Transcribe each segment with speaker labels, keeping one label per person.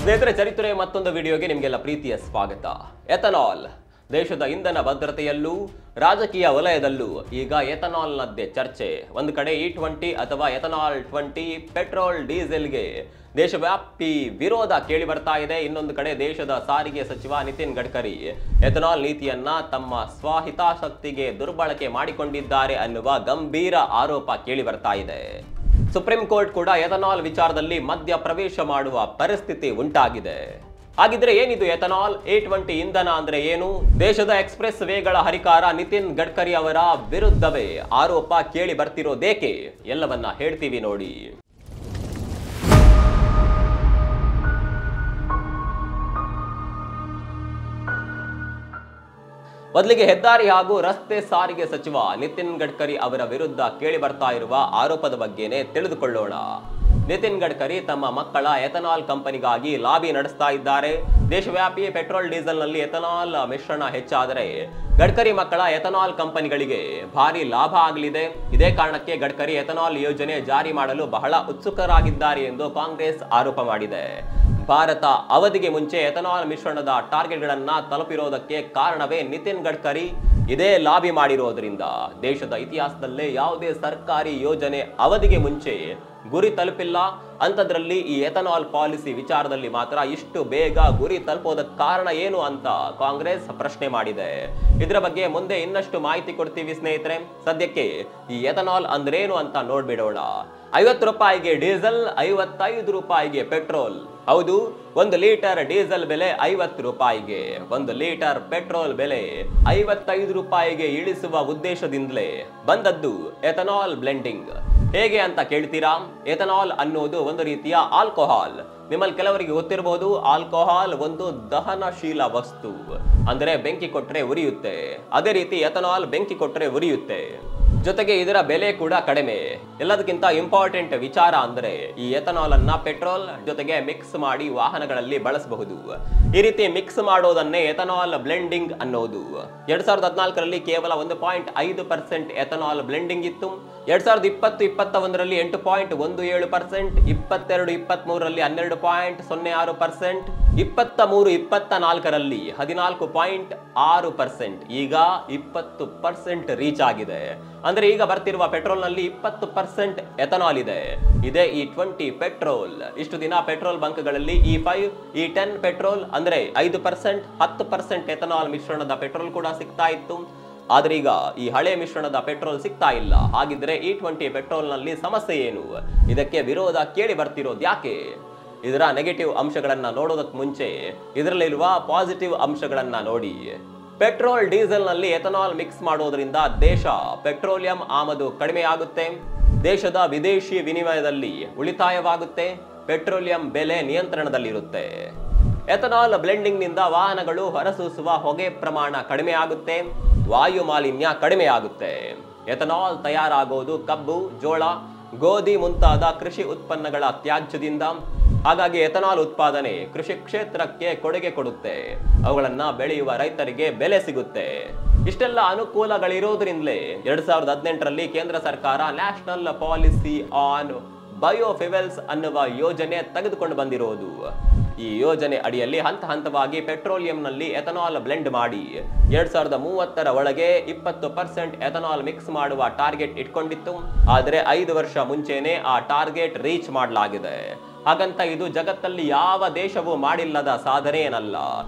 Speaker 1: ಸ್ನೇಹಿತರೆ, ಚರಿತ್ರೆ ಮತ್ತೊಂದು ವಿಡಿಯೋಗೆ ನಿಮಗೆಲ್ಲ ಪ್ರೀತಿಯ ಸ್ವಾಗತ. ಎಥನಾಲ್ ದೇಶದ ಇಂಧನ ಭದ್ರತೆಯಲ್ಲೂ ರಾಜಕೀಯ ವಲಯದಲ್ಲೂ ಈಗ ಎಥನಾಲ್ನದ್ದೇ ಚರ್ಚೆ. ಒಂದು ಕಡೆ E20 ಅಥವಾ ಎಥನಾಲ್ 20 ಪೆಟ್ರೋಲ್ ಡೀಸೆಲ್ಗೆ ದೇಶವ್ಯಾಪಿ ವಿರೋಧ ಕೇಳಿ ಬರ್ತಾ ಇದೆ. ಇನ್ನೊಂದು ಕಡೆ ದೇಶದ ಸಾರಿಗೆ ಸಚಿವ ನಿತಿನ್ ಗಡ್ಕರಿ ಎಥನಾಲ್ ನೀತಿಯನ್ನ ತಮ್ಮ ಸ್ವಹಿತಾಸಕ್ತಿಗೆ ದುರ್ಬಳಕೆ ಮಾಡಿಕೊಂಡಿದ್ದಾರೆ ಅನ್ನುವ ಗಂಭೀರ ಆರೋಪ ಕೇಳಿ ಬರ್ತಾ ಇದೆ. ಸುಪ್ರೀಂ ಕೋರ್ಟ್ ಕೂಡ ಎಥನಾಲ್ ವಿಚಾರದಲ್ಲಿ ಮಧ್ಯ ಪ್ರವೇಶ ಮಾಡುವ ಪರಿಸ್ಥಿತಿ ಉಂಟಾಗಿದೆ. ಹಾಗಿದ್ರೆ ಏನಿದು ಎಥನಾಲ್? E20 ಇಂಧನ ಅಂದ್ರೆ ಏನು? ದೇಶದ ಎಕ್ಸ್ಪ್ರೆಸ್ ವೇಗಳ ಹರಿಕಾರ ನಿತಿನ್ ಗಡ್ಕರಿ ಅವರ ವಿರುದ್ಧವೇ ಆರೋಪ ಕೇಳಿ ಬರ್ತಿರೋದೇಕೆ? ಎಲ್ಲವನ್ನ ಹೇಳ್ತೀವಿ ನೋಡಿ. ಮೊದಲಿಗೆ ಹೆದ್ದಾರಿ ಹಾಗೂ ರಸ್ತೆ ಸಾರಿಗೆ ಸಚಿವ ನಿತಿನ್ ಗಡ್ಕರಿ ಅವರ ವಿರುದ್ಧ ಕೇಳಿ ಬರ್ತಾ ಇರುವ ಆರೋಪದ ಬಗ್ಗೆನೇ ತಿಳಿದುಕೊಳ್ಳೋಣ. ನಿತಿನ್ ಗಡ್ಕರಿ ತಮ್ಮ ಮಕ್ಕಳ ಎಥನಾಲ್ ಕಂಪನಿಗಾಗಿ ಲಾಬಿ ನಡೆಸ್ತಾ ಇದ್ದಾರೆ. ದೇಶವ್ಯಾಪಿ ಪೆಟ್ರೋಲ್ ಡೀಸೆಲ್ ನಲ್ಲಿ ಎಥನಾಲ್ ಮಿಶ್ರಣ ಹೆಚ್ಚಾದರೆ ಗಡ್ಕರಿ ಮಕ್ಕಳ ಎಥನಾಲ್ ಕಂಪನಿಗಳಿಗೆ ಭಾರಿ ಲಾಭ ಆಗಲಿದೆ. ಇದೇ ಕಾರಣಕ್ಕೆ ಗಡ್ಕರಿ ಎಥನಾಲ್ ಯೋಜನೆ ಜಾರಿ ಮಾಡಲು ಬಹಳ ಉತ್ಸುಕರಾಗಿದ್ದಾರೆ ಎಂದು ಕಾಂಗ್ರೆಸ್ ಆರೋಪ ಮಾಡಿದೆ. ಭಾರತ ಅವಧಿಗೆ ಮುಂಚೆ ಎಥನಾಲ್ ಮಿಶ್ರಣದ ಟಾರ್ಗೆಟ್ಗಳನ್ನ ತಲುಪಿರೋದಕ್ಕೆ ಕಾರಣವೇ ನಿತಿನ್ ಗಡ್ಕರಿ ಇದೇ ಲಾಬಿ ಮಾಡಿರೋದ್ರಿಂದ ದೇಶದ ಇತಿಹಾಸದಲ್ಲೇ ಯಾವುದೇ ಸರ್ಕಾರಿ ಯೋಜನೆ ಅವಧಿಗೆ ಮುಂಚೆ ಗುರಿ ತಲುಪಿಲ್ಲ. ಅಂಥದ್ರಲ್ಲಿ ಈ ಎಥನಾಲ್ ಪಾಲಿಸಿ ವಿಚಾರದಲ್ಲಿ ಮಾತ್ರ ಇಷ್ಟು ಬೇಗ ಗುರಿ ತಲುಪೋದಕ್ಕೆ ಕಾರಣ ಏನು ಅಂತ ಕಾಂಗ್ರೆಸ್ ಪ್ರಶ್ನೆ ಮಾಡಿದೆ. ಇದರ ಬಗ್ಗೆ ಮುಂದೆ ಇನ್ನಷ್ಟು ಮಾಹಿತಿ ಕೊಡ್ತೀವಿ ಸ್ನೇಹಿತರೆ. ಸದ್ಯಕ್ಕೆ ಈ ಎಥನಾಲ್ ಅಂದ್ರೇನು ಅಂತ ನೋಡ್ಬಿಡೋಣ. 50 ರೂಪಾಯಿಗೆ ಡೀಸೆಲ್, 55 ರೂಪಾಯಿಗೆ ಪೆಟ್ರೋಲ್. ಹೌದು, 1 ಲೀಟರ್ ಡೀಸೆಲ್ ಬೆಲೆ 50 ರೂಪಾಯಿಗೆ, 1 ಲೀಟರ್ ಪೆಟ್ರೋಲ್ ಬೆಲೆ 55 ರೂಪಾಯಿಗೆ ಇಳಿಸುವ ಉದ್ದೇಶದಿಂದಲೇ ಬಂದದ್ದು ಎಥನಾಲ್ ಬ್ಲೆಂಡಿಂಗ್. ಹೇಗೆ ಅಂತ ಕೇಳ್ತೀರಾ? ಎಥನಾಲ್ ಅನ್ನೋದು ಒಂದು ರೀತಿಯ ಆಲ್ಕೋಹಾಲ್. ನಿಮ್ಮಲ್ಲಿ ಕೆಲವರಿಗೆ ಗೊತ್ತಿರಬಹುದು, ಆಲ್ಕೋಹಾಲ್ ಒಂದು ದಹನಶೀಲ ವಸ್ತು, ಅಂದ್ರೆ ಬೆಂಕಿ ಕೊಟ್ರೆ ಉರಿಯುತ್ತೆ. ಅದೇ ರೀತಿ ಎಥನಾಲ್ ಬೆಂಕಿ ಕೊಟ್ರೆ ಉರಿಯುತ್ತೆ. ಜೊತೆಗೆ ಇದರ ಬೆಲೆ ಕೂಡ ಕಡಿಮೆ. ಎಲ್ಲದಕ್ಕಿಂತ ಇಂಪಾರ್ಟೆಂಟ್ ವಿಚಾರ ಅಂದ್ರೆ ಈ ಎಥನಾಲ್ ಅನ್ನ ಪೆಟ್ರೋಲ್ ಜೊತೆಗೆ ಮಿಕ್ಸ್ ಮಾಡಿ ವಾಹನಗಳಲ್ಲಿ ಬಳಸಬಹುದು. ಈ ರೀತಿ ಮಿಕ್ಸ್ ಮಾಡೋದನ್ನೇ ಎಥನಾಲ್ ಬ್ಲೆಂಡಿಂಗ್ ಅನ್ನೋದು. 2014ರಲ್ಲಿ ಕೇವಲ 1.5% ಎಥನಾಲ್ ಬ್ಲೆಂಡಿಂಗ್ ಇತ್ತು. 2020-21ರಲ್ಲಿ 8.17%, 22-23ರಲ್ಲಿ 12.06%, 23-24ರಲ್ಲಿ 14.6%, ಈಗ 20% ರೀಚ್ ಆಗಿದೆ. ಅಂದ್ರೆ ಈಗ ಬರ್ತಿರುವ ಪೆಟ್ರೋಲ್ ನಲ್ಲಿ 20% ಎಥನಾಲ್ ಇದೆ. ಇದೇ E20 ಪೆಟ್ರೋಲ್. ಇಷ್ಟು ದಿನ ಪೆಟ್ರೋಲ್ ಬಂಕ್ಗಳಲ್ಲಿ E5, E10 ಪೆಟ್ರೋಲ್ ಅಂದ್ರೆ 5%, 10% ಎಥನಾಲ್ ಮಿಶ್ರಣದ ಪೆಟ್ರೋಲ್ ಕೂಡ ಸಿಗ್ತಾ ಇತ್ತು. ಆದ್ರೆ ಈಗ ಈ ಹಳೆ ಮಿಶ್ರಣದ ಪೆಟ್ರೋಲ್ ಸಿಗ್ತಾ ಇಲ್ಲ. ಹಾಗಿದ್ರೆ E20 ಪೆಟ್ರೋಲ್ ನಲ್ಲಿ ಸಮಸ್ಯೆ ಏನು? ಇದಕ್ಕೆ ವಿರೋಧ ಕೇಳಿ ಬರ್ತಿರೋದು ಯಾಕೆ? ಇದರ ನೆಗೆಟಿವ್ ಅಂಶಗಳನ್ನ ನೋಡೋದಕ್ಕೆ ಮುಂಚೆ ಇದರಲ್ಲಿರುವ ಪಾಸಿಟಿವ್ ಅಂಶಗಳನ್ನ ನೋಡಿ. ಪೆಟ್ರೋಲ್ ಡೀಸೆಲ್ ನಲ್ಲಿ ಎಥನಾಲ್ ಮಿಕ್ಸ್ ಮಾಡೋದ್ರಿಂದ ದೇಶ ಪೆಟ್ರೋಲಿಯಂ ಆಮದು ಕಡಿಮೆ ಆಗುತ್ತೆ, ದೇಶದ ವಿದೇಶಿ ವಿನಿಮಯದಲ್ಲಿ ಉಳಿತಾಯವಾಗುತ್ತೆ, ಪೆಟ್ರೋಲಿಯಂ ಬೆಲೆ ನಿಯಂತ್ರಣದಲ್ಲಿರುತ್ತೆ. ಎಥನಾಲ್ ಬ್ಲೆಂಡಿಂಗ್ ನಿಂದ ವಾಹನಗಳು ಹೊರಸೂಸುವ ಹೊಗೆ ಪ್ರಮಾಣ ಕಡಿಮೆ ಆಗುತ್ತೆ, ವಾಯು ಮಾಲಿನ್ಯ ಕಡಿಮೆ ಆಗುತ್ತೆ. ಎಥನಾಲ್ ತಯಾರಾಗೋದು ಕಬ್ಬು, ಜೋಳ, ಗೋಧಿ ಮುಂತಾದ ಕೃಷಿ ಉತ್ಪನ್ನಗಳ ತ್ಯಾಜ್ಯದಿಂದ. ಹಾಗಾಗಿ ಎಥನಾಲ್ ಉತ್ಪಾದನೆ ಕೃಷಿ ಕ್ಷೇತ್ರಕ್ಕೆ ಕೊಡುಗೆ ಕೊಡುತ್ತೆ, ಅವುಗಳನ್ನ ಬೆಳೆಯುವ ರೈತರಿಗೆ ಬೆಲೆ ಸಿಗುತ್ತೆ. ಇಷ್ಟೆಲ್ಲ ಅನುಕೂಲಗಳಿರೋದ್ರಿಂದಲೇ 2018ರಲ್ಲಿ ಕೇಂದ್ರ ಸರ್ಕಾರ ನ್ಯಾಷನಲ್ ಪಾಲಿಸಿ ಆನ್ ಬಯೋಫ್ಯೂಯಲ್ಸ್ ಅನ್ನುವ ಯೋಜನೆ ತೆಗೆದುಕೊಂಡು ಬಂದಿರೋದು. ಈ ಯೋಜನೆ ಅಡಿಯಲ್ಲಿ ಹಂತ ಹಂತವಾಗಿ ಪೆಟ್ರೋಲಿಯಂನಲ್ಲಿ ಎಥನಾಲ್ ಬ್ಲೆಂಡ್ ಮಾಡಿ 2030ರ ಒಳಗೆ 20% ಎಥನಾಲ್ ಮಿಕ್ಸ್ ಮಾಡುವ ಟಾರ್ಗೆಟ್ ಇಟ್ಕೊಂಡಿತ್ತು. ಆದರೆ 5 ವರ್ಷ ಮುಂಚೆನೆ ಆ ಟಾರ್ಗೆಟ್ ರೀಚ್ ಮಾಡಲಾಗಿದೆ. ಹಾಗಂತ ಇದು ಜಗತ್ತಲ್ಲಿ ಯಾವ ದೇಶವೂ ಮಾಡಿಲ್ಲದ ಸಾಧನೆ ಏನಲ್ಲ.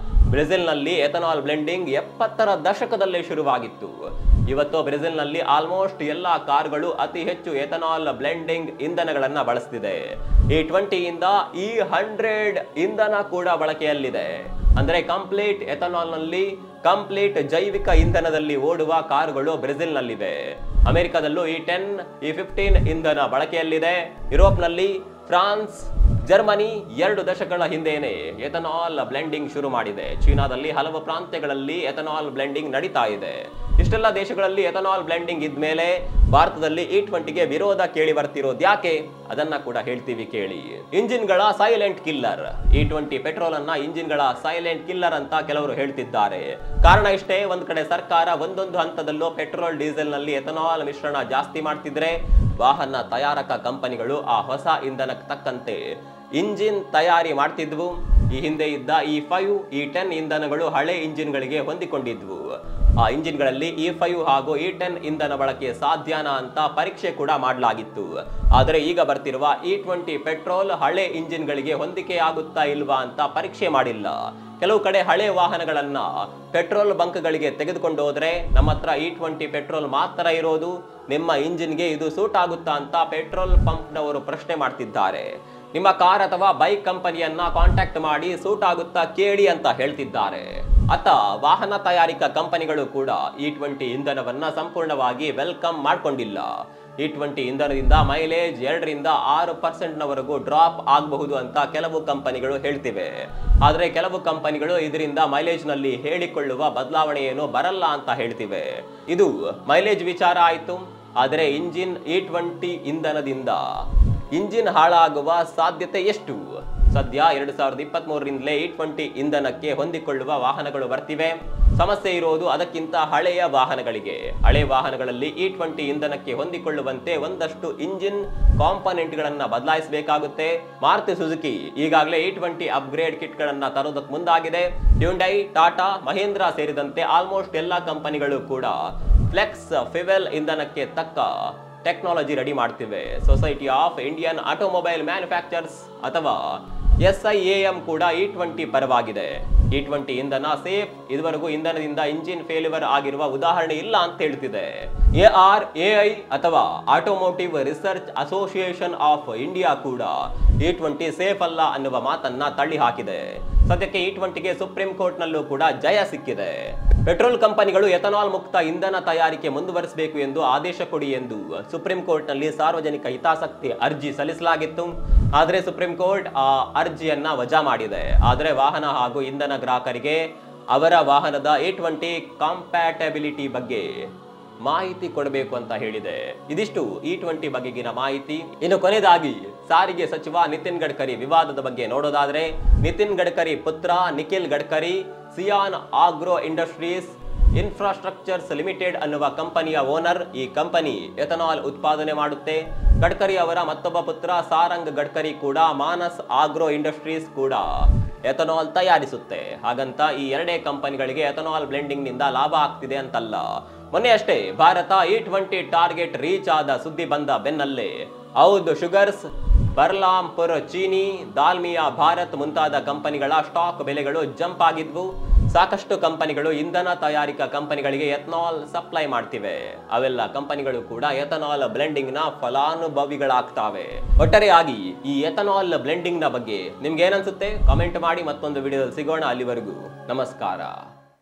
Speaker 1: ಬ್ರೆಜಿಲ್ನಲ್ಲಿ ಎಥನಾಲ್ ಬ್ಲೆಂಡಿಂಗ್ 70ರ ದಶಕದಲ್ಲೇ ಶುರುವಾಗಿತ್ತು. ಇವತ್ತು ಬ್ರೆಜಿಲ್ನಲ್ಲಿ ಆಲ್ಮೋಸ್ಟ್ ಎಲ್ಲಾ ಕಾರುಗಳು ಅತಿ ಹೆಚ್ಚು ಎಥನಾಲ್ ಬ್ಲೆಂಡಿಂಗ್ ಇಂಧನಗಳನ್ನ ಬಳಸ್ತಿದೆ. E20 ಇಂದ E100 ಇಂಧನ ಕೂಡ ಬಳಕೆಯಲ್ಲಿದೆ. ಅಂದ್ರೆ ಕಂಪ್ಲೀಟ್ ಎಥನಾಲ್ ನಲ್ಲಿ, ಕಂಪ್ಲೀಟ್ ಜೈವಿಕ ಇಂಧನದಲ್ಲಿ ಓಡುವ ಕಾರುಗಳು ಬ್ರೆಜಿಲ್ನಲ್ಲಿವೆ. ಅಮೆರಿಕದಲ್ಲೂ E10, E15 ಇಂಧನ ಬಳಕೆಯಲ್ಲಿದೆ. ಯುರೋಪ್ನಲ್ಲಿ ಫ್ರಾನ್ಸ್, ಜರ್ಮನಿ 2 ದಶಕಗಳ ಹಿಂದೆಯೇ ಎಥನಾಲ್ ಬ್ಲೆಂಡಿಂಗ್ ಶುರು ಮಾಡಿದೆ. ಚೀನಾದಲ್ಲಿ ಹಲವು ಪ್ರಾಂತ್ಯಗಳಲ್ಲಿ ಎಥನಾಲ್ ಬ್ಲೆಂಡಿಂಗ್ ನಡೀತಾ ಇದೆ. ಇಷ್ಟೆಲ್ಲ ದೇಶಗಳಲ್ಲಿ ಎಥನಾಲ್ ಬ್ಲೆಂಡಿಂಗ್ ಇದ್ಮೇಲೆ ಭಾರತದಲ್ಲಿ E20ಗೆ ವಿರೋಧ ಕೇಳಿ ಬರ್ತಿರೋದು ಯಾಕೆ? ಅದನ್ನ ಕೂಡ ಹೇಳ್ತೀವಿ ಕೇಳಿ. ಇಂಜಿನ್ಗಳ ಸೈಲೆಂಟ್ ಕಿಲ್ಲರ್. E20 ಪೆಟ್ರೋಲ್ ಅನ್ನ ಇಂಜಿನ್ಗಳ ಸೈಲೆಂಟ್ ಕಿಲ್ಲರ್ ಅಂತ ಕೆಲವರು ಹೇಳ್ತಿದ್ದಾರೆ. ಕಾರಣ ಇಷ್ಟೇ, ಒಂದ್ ಕಡೆ ಸರ್ಕಾರ ಒಂದೊಂದು ಹಂತದಲ್ಲೂ ಪೆಟ್ರೋಲ್ ಡೀಸೆಲ್ ನಲ್ಲಿ ಎಥನಾಲ್ ಮಿಶ್ರಣ ಜಾಸ್ತಿ ಮಾಡ್ತಿದ್ರೆ ವಾಹನ ತಯಾರಕ ಕಂಪನಿಗಳು ಆ ಹೊಸ ಇಂಧನಕ್ಕೆ ತಕ್ಕಂತೆ ಇಂಜಿನ್ ತಯಾರಿ ಮಾಡ್ತಿದ್ವು. ಈ ಹಿಂದೆ ಇದ್ದ E5, E10 ಇಂಧನಗಳು ಹಳೆ ಇಂಜಿನ್ಗಳಿಗೆ ಹೊಂದಿಕೊಂಡಿದ್ವು. ಆ ಇಂಜಿನ್ಗಳಲ್ಲಿ E5 ಹಾಗೂ E10 ಇಂಧನ ಬಳಕೆ ಸಾಧ್ಯನಾ ಅಂತ ಪರೀಕ್ಷೆ ಕೂಡ ಮಾಡಲಾಗಿತ್ತು. ಆದರೆ ಈಗ ಬರ್ತಿರುವ E20 ಪೆಟ್ರೋಲ್ ಹಳೆ ಇಂಜಿನ್ಗಳಿಗೆ ಹೊಂದಿಕೆ ಆಗುತ್ತಾ ಇಲ್ವಾ ಅಂತ ಪರೀಕ್ಷೆ ಮಾಡಿಲ್ಲ. ಕೆಲವು ಕಡೆ ಹಳೆ ವಾಹನಗಳನ್ನ ಪೆಟ್ರೋಲ್ ಬಂಕ್ಗಳಿಗೆ ತೆಗೆದುಕೊಂಡು ಹೋದ್ರೆ ನಮ್ಮ ಹತ್ರ E20 ಪೆಟ್ರೋಲ್ ಮಾತ್ರ ಇರೋದು, ನಿಮ್ಮ ಇಂಜಿನ್ಗೆ ಇದು ಸೂಟ್ ಆಗುತ್ತಾ ಅಂತ ಪೆಟ್ರೋಲ್ ಪಂಪ್ನವರು ಪ್ರಶ್ನೆ ಮಾಡ್ತಿದ್ದಾರೆ. ನಿಮ್ಮ ಕಾರ್ ಅಥವಾ ಬೈಕ್ ಕಂಪನಿಯನ್ನ ಕಾಂಟ್ಯಾಕ್ಟ್ ಮಾಡಿ ಸೂಟ್ ಆಗುತ್ತಾ ಕೇಳಿ ಅಂತ ಹೇಳ್ತಿದ್ದಾರೆ. ಅತ್ತ ವಾಹನ ತಯಾರಿಕಾ ಕಂಪನಿಗಳು ಕೂಡ E20 ಇಂಧನವನ್ನ ಸಂಪೂರ್ಣವಾಗಿ ವೆಲ್ಕಮ್ ಮಾಡ್ಕೊಂಡಿಲ್ಲ. E20 ಇಂಧನದಿಂದ ಮೈಲೇಜ್ 2ರಿಂದ 6% ಡ್ರಾಪ್ ಆಗಬಹುದು ಅಂತ ಕೆಲವು ಕಂಪನಿಗಳು ಹೇಳ್ತಿವೆ. ಆದ್ರೆ ಕೆಲವು ಕಂಪನಿಗಳು ಇದರಿಂದ ಮೈಲೇಜ್ ನಲ್ಲಿ ಹೇಳಿಕೊಳ್ಳುವ ಬದಲಾವಣೆ ಏನೋ ಬರಲ್ಲ ಅಂತ ಹೇಳ್ತಿವೆ. ಇದು ಮೈಲೇಜ್ ವಿಚಾರ ಆಯ್ತು. ಆದರೆ ಇಂಜಿನ್ E20 ಇಂಧನದಿಂದ ಇಂಜಿನ್ ಹಾಳಾಗುವ ಸಾಧ್ಯತೆ ಎಷ್ಟು? ಸದ್ಯ 2023ರಿಂದಲೇ E20 ಇಂಧನಕ್ಕೆ ಹೊಂದಿಕೊಳ್ಳುವ ವಾಹನಗಳು ಬರ್ತಿವೆ. ಸಮಸ್ಯೆ ಇರೋದು ಅದಕ್ಕಿಂತ ಹಳೆಯ ವಾಹನಗಳಿಗೆ. ಹಳೆ ವಾಹನಗಳಲ್ಲಿ E20 ಇಂಧನಕ್ಕೆ ಹೊಂದಿಕೊಳ್ಳುವಂತೆ ಒಂದಷ್ಟು ಇಂಜಿನ್ ಕಾಂಪೊನೆಂಟ್ಗಳನ್ನ ಬದಲಾಯಿಸಬೇಕಾಗುತ್ತೆ. ಮಾರುತಿ ಸುಜುಕಿ ಈಗಾಗಲೇ E20 ಅಪ್ಗ್ರೇಡ್ ಕಿಟ್ಗಳನ್ನ ತರೋದಕ್ಕೆ ಮುಂದಾಗಿದೆ. ಹ್ಯುಂಡೈ, ಟಾಟಾ, ಮಹೇಂದ್ರ ಸೇರಿದಂತೆ ಆಲ್ಮೋಸ್ಟ್ ಎಲ್ಲಾ ಕಂಪನಿಗಳು ಕೂಡ ಫ್ಲೆಕ್ಸ್ ಫ್ಯೂಯಲ್ ಇಂಧನಕ್ಕೆ ತಕ್ಕ ಟೆಕ್ನಾಲಜಿ ರೆಡಿ ಮಾಡ್ತಿವೆ. Society of Indian automobile manufacturers ಅಥವಾ SIAM ಕೂಡ E20 ಪರವಾಗಿದೆ. E20 ಇಂಧನ ಸೇಫ್, ಇದುವರೆಗೂ ಇಂಧನದಿಂದ ಇಂಜಿನ್ ಫೇಲ್ಯೂರ್ ಆಗಿರುವ ಉದಾಹರಣೆ ಇಲ್ಲ ಅಂತ ಹೇಳ್ತಿದೆ. ARAI ಅಥವಾ automotive research association of India ಕೂಡ E20 ಸೇಫ್ ಅಲ್ಲ ಅನ್ನುವ ಮಾತನ್ನ ತಳ್ಳಿ ಹಾಕಿದೆ. ಸದ್ಯಕ್ಕೆ E20ಗೆ ಸುಪ್ರೀಂ ಕೋರ್ಟ್ ನಲ್ಲೂ ಕೂಡ ಜಯ ಸಿಕ್ಕಿದೆ. ಪೆಟ್ರೋಲ್ ಕಂಪನಿಗಳು ಎಥನಾಲ್ ಮುಕ್ತ ಇಂಧನ ತಯಾರಿಕೆ ಮುಂದುವರಿಸಬೇಕು ಎಂದು ಆದೇಶ ಕೊಡಿ ಎಂದು ಸುಪ್ರೀಂ ಕೋರ್ಟ್ ನಲ್ಲಿ ಸಾರ್ವಜನಿಕ ಹಿತಾಸಕ್ತಿ ಅರ್ಜಿ ಸಲ್ಲಿಸಲಾಗಿತ್ತು. ಆದರೆ ಸುಪ್ರೀಂ ಕೋರ್ಟ್ ಆ ಅರ್ಜಿಯನ್ನ ವಜಾ ಮಾಡಿದೆ. ಆದರೆ ವಾಹನ ಹಾಗೂ ಇಂಧನ ಗ್ರಾಹಕರಿಗೆ ಅವರ ವಾಹನದ E20 ಕಾಂಪ್ಯಾಟಬಿಲಿಟಿ ಬಗ್ಗೆ ಮಾಹಿತಿ ಕೊಡಬೇಕು ಅಂತ ಹೇಳಿದೆ. ಇದಿಷ್ಟು E20 ಬಗೆಗಿನ ಮಾಹಿತಿ. ಇನ್ನು ಕೊನೆಯದಾಗಿ ಸಾರಿಗೆ ಸಚಿವ ನಿತಿನ್ ಗಡ್ಕರಿ ವಿವಾದದ ಬಗ್ಗೆ ನೋಡೋದಾದ್ರೆ, ನಿತಿನ್ ಗಡ್ಕರಿ ಪುತ್ರ Nikhil Gadkari Xi'an agro industries infrastructures limited ಅನ್ನುವ ಕಂಪನಿಯ ಓನರ್. ಈ ಕಂಪನಿ ಎಥನಾಲ್ ಉತ್ಪಾದನೆ ಮಾಡುತ್ತೆ. ಗಡ್ಕರಿ ಅವರ ಮತ್ತೊಬ್ಬ ಪುತ್ರ ಸಾರಂಗ್ ಗಡ್ಕರಿ ಕೂಡ ಮಾನಸ್ ಆಗ್ರೋ ಇಂಡಸ್ಟ್ರೀಸ್ ಕೂಡ ಎಥನಾಲ್ ತಯಾರಿಸುತ್ತೆ. ಹಾಗಂತ ಈ ಎರಡೇ ಕಂಪನಿಗಳಿಗೆ ಎಥನಾಲ್ ಬ್ಲೆಂಡಿಂಗ್ ನಿಂದ ಲಾಭ ಆಗ್ತಿದೆ ಅಂತಲ್ಲ. ಮೊನ್ನೆ ಅಷ್ಟೇ ಭಾರತ E20 ಟಾರ್ಗೆಟ್ ರೀಚ್ ಆದ ಸುದ್ದಿ ಬಂದ ಬೆನ್ನಲ್ಲೇ ಔದ್ ಶುಗರ್ಸ್, ಬರ್ಲಾಂಪುರ್ ಚೀನಿ, ದಾಲ್ಮಿಯಾ ಭಾರತ್ ಮುಂತಾದ ಕಂಪನಿಗಳ ಸ್ಟಾಕ್ ಬೆಲೆಗಳು ಜಂಪ್ ಆಗಿದ್ವು. ಸಾಕಷ್ಟು ಕಂಪನಿಗಳು ಇಂಧನ ತಯಾರಿಕಾ ಕಂಪನಿಗಳಿಗೆ ಎಥನಾಲ್ ಸಪ್ಲೈ ಮಾಡ್ತಿವೆ. ಅವೆಲ್ಲ ಕಂಪನಿಗಳು ಕೂಡ ಎಥನಾಲ್ ಬ್ಲೆಂಡಿಂಗ್ ನ ಫಲಾನುಭವಿಗಳಾಗ್ತಾವೆ. ಒಟ್ಟಾರೆಯಾಗಿ ಈ ಎಥನಾಲ್ ಬ್ಲೆಂಡಿಂಗ್ ನ ಬಗ್ಗೆ ನಿಮ್ಗೆ ಏನನ್ಸುತ್ತೆ? ಕಾಮೆಂಟ್ ಮಾಡಿ. ಮತ್ತೊಂದು ವಿಡಿಯೋದಲ್ಲಿ ಸಿಗೋಣ. ಅಲ್ಲಿವರೆಗೂ ನಮಸ್ಕಾರ.